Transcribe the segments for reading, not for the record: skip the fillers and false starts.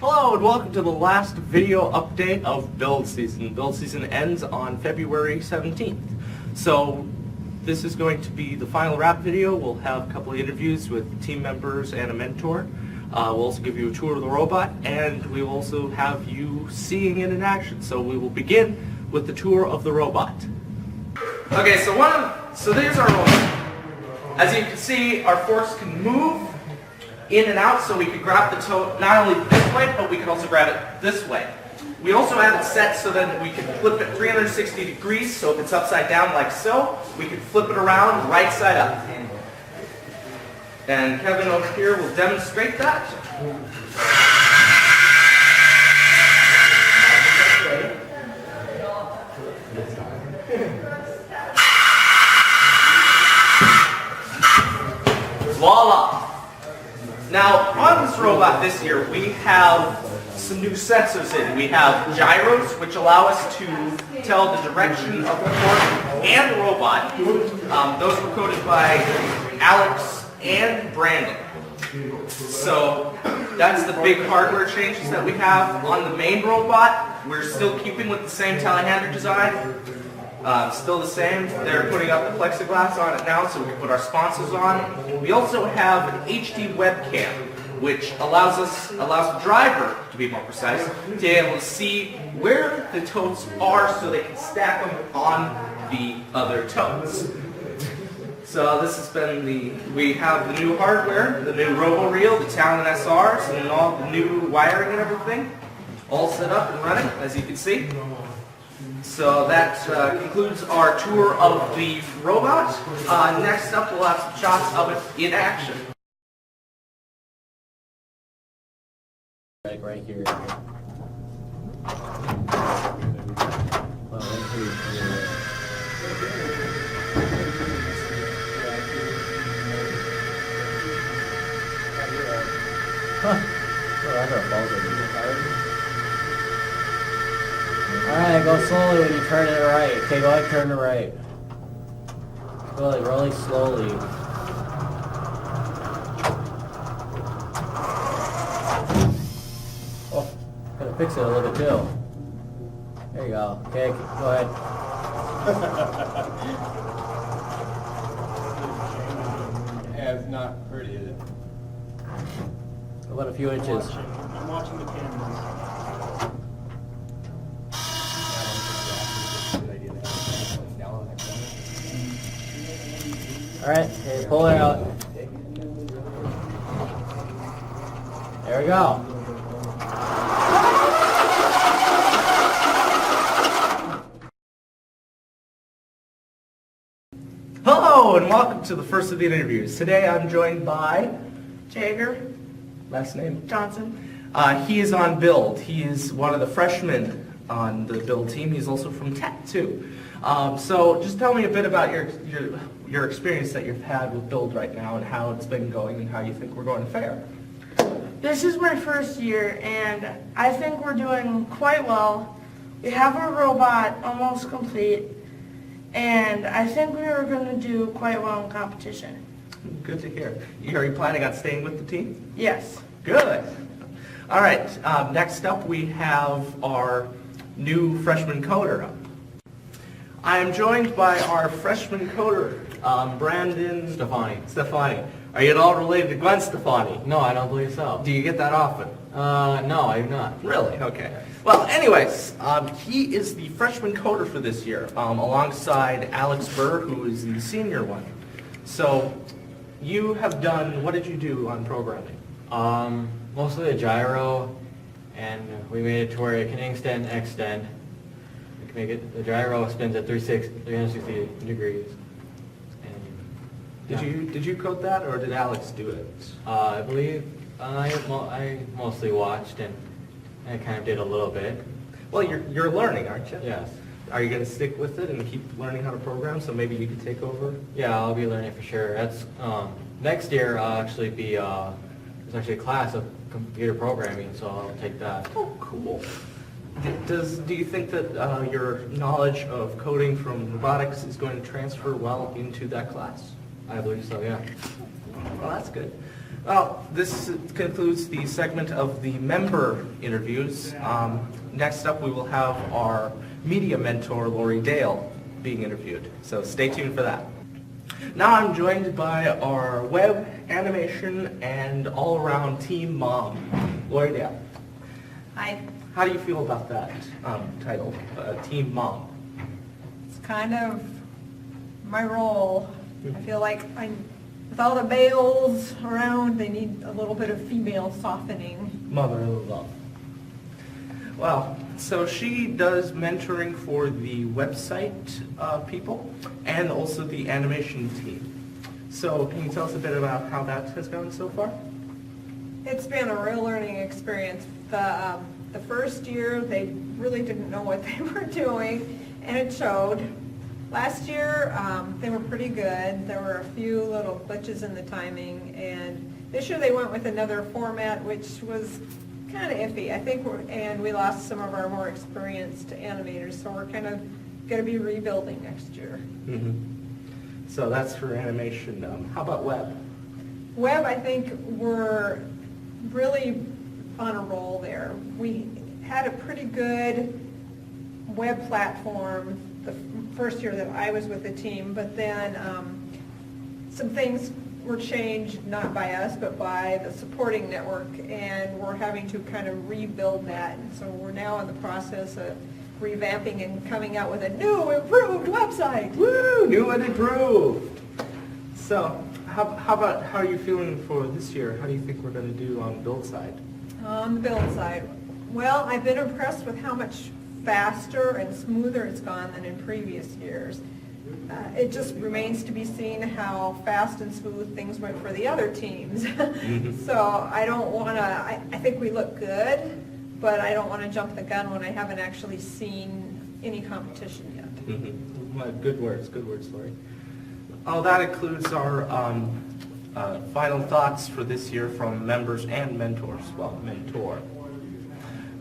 Hello and welcome to the last video update of Build Season. Build Season ends on February 17th. So this is going to be the final wrap video. We'll have a couple of interviews with team members and a mentor. We'll also give you a tour of the robot, and we will also have you seeing it in action. So we will begin with the tour of the robot. Okay, so there's our robot. As you can see, our forks can move in and out, so we can grab the toe not only this way, but we can also grab it this way. We also have it set so that we can flip it 360 degrees, so if it's upside down like so, we can flip it around right side up. And Kevin over here will demonstrate that. Voila! Now, on this robot this year, we have some new sensors in. We have gyros, which allow us to tell the direction of the fork and the robot. Those were coded by Alex and Brandon. So that's the big hardware changes that we have on the main robot. We're still keeping with the same telehandler design. Still the same. They're putting up the plexiglass on it now so we can put our sponsors on. We also have an HD webcam, which allows the driver, to be more precise, to be able to see where the totes are so they can stack them on the other totes. So this has been we have the new hardware, the new RoboReel, the Talon SRs, and all the new wiring and everything, all set up and running, as you can see. So that concludes our tour of the robot. Next up, we'll have some shots of it in action. Right here. Well, right here. Huh. Oh, I heard balls over here. Alright, go slowly when you turn it right. Okay, go ahead, turn it right. Go like really slowly. Oh, gotta fix it a little bit too. There you go. Okay, go ahead. Yeah, it's not pretty, is it? About a few inches. I'm watching the camera. Alright, okay, pull it out. There we go. Hello and welcome to the first of the interviews. Today I'm joined by Jager last name. Johnson. He is on Build. He is one of the freshmen on the Build team. He's also from Tech too. So just tell me a bit about your experience that you've had with Build right now and how it's been going and how you think we're going to fare. This is my first year and I think we're doing quite well. We have our robot almost complete and I think we are going to do quite well in competition. Good to hear. Are you planning on staying with the team? Yes. Good. All right. Next up we have our new freshman coder up. I am joined by our freshman coder, Brandon Stefani. Are you at all related to Gwen Stefani? No, I don't believe so. Do you get that often? No, I'm not. Really? Okay. Well, anyways, he is the freshman coder for this year, alongside Alex Burr, who is the senior one. So, you have done, what did you do on programming? Mostly a gyro, and we made it to where it can extend. We can make it, the gyro spins at 360 degrees. And, Did you code that, or did Alex do it? I believe I mostly watched and I kind of did a little bit. Well, you're learning, aren't you? Yes. Are you going to stick with it and keep learning how to program, so maybe you can take over? Yeah, I'll be learning for sure. That's next year. I'll actually be there's actually a class of computer programming, so I'll take that. Oh, cool. Do you think that your knowledge of coding from robotics is going to transfer well into that class? I believe so, yeah. Well, that's good. Well, this concludes the segment of the member interviews. Next up, we will have our media mentor, Lori Dale, being interviewed. So stay tuned for that. Now I'm joined by our web, animation, and all-around team mom, Lori Dale. Hi. How do you feel about that title, team mom? It's kind of my role. I feel like with all the males around, they need a little bit of female softening. Motherly love. Well, so she does mentoring for the website people and also the animation team. So can you tell us a bit about how that has gone so far? It's been a real learning experience. The first year, they really didn't know what they were doing, and it showed. Last year, they were pretty good. There were a few little glitches in the timing, and this year they went with another format, which was kind of iffy. I think and we lost some of our more experienced animators, so we're kind of going to be rebuilding next year. Mm-hmm. So that's for animation. How about web? Web, I think we're really on a roll there. We had a pretty good web platform the first year that I was with the team, but then some things were changed, not by us, but by the supporting network, and we're having to kind of rebuild that. And so we're now in the process of revamping and coming out with a new, improved website. Woo! New and improved. So how are you feeling for this year? How do you think we're going to do on the build side? On the build side, well, I've been impressed with how much faster and smoother it's gone than in previous years. It just remains to be seen how fast and smooth things went for the other teams. So I don't want to, I think we look good, but I don't want to jump the gun when I haven't actually seen any competition yet. Mm-hmm. Well, good words, Lori. Oh, that includes our final thoughts for this year from members and mentors. Well, mentor.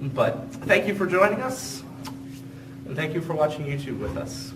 But thank you for joining us, and thank you for watching YouTube with us.